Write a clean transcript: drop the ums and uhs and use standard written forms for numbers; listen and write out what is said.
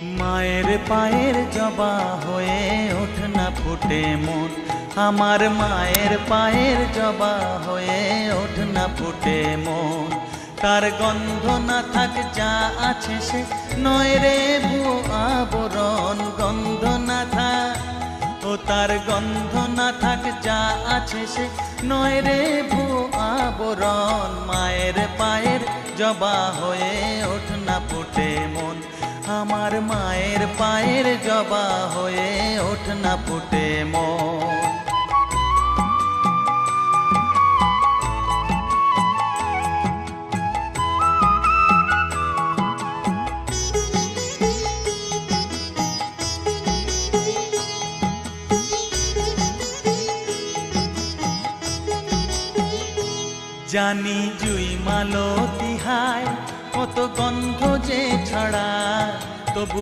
মায়ের পায়ের জবা হয়ে ওঠ না ফুটে মন, আমার মায়ের পায়ের জবা হয়ে ওঠ না ফুটে মন। তার গন্ধ না থাক যা আছে সে নয় রে ভুয়ো আবরণ, গন্ধ না থাক ও তার গন্ধ না থাক যা আছে সে নয় রে ভুয়ো আবরণ। মায়ের পায়ের জবা হয়ে ওঠ না ফুটে মন, আমার মায়ের পায়ের জবা হয়ে ওঠ না ফুটে মন। জানি জুই মালতি হায় কত গন্ধ যে ছড়ায়, তবু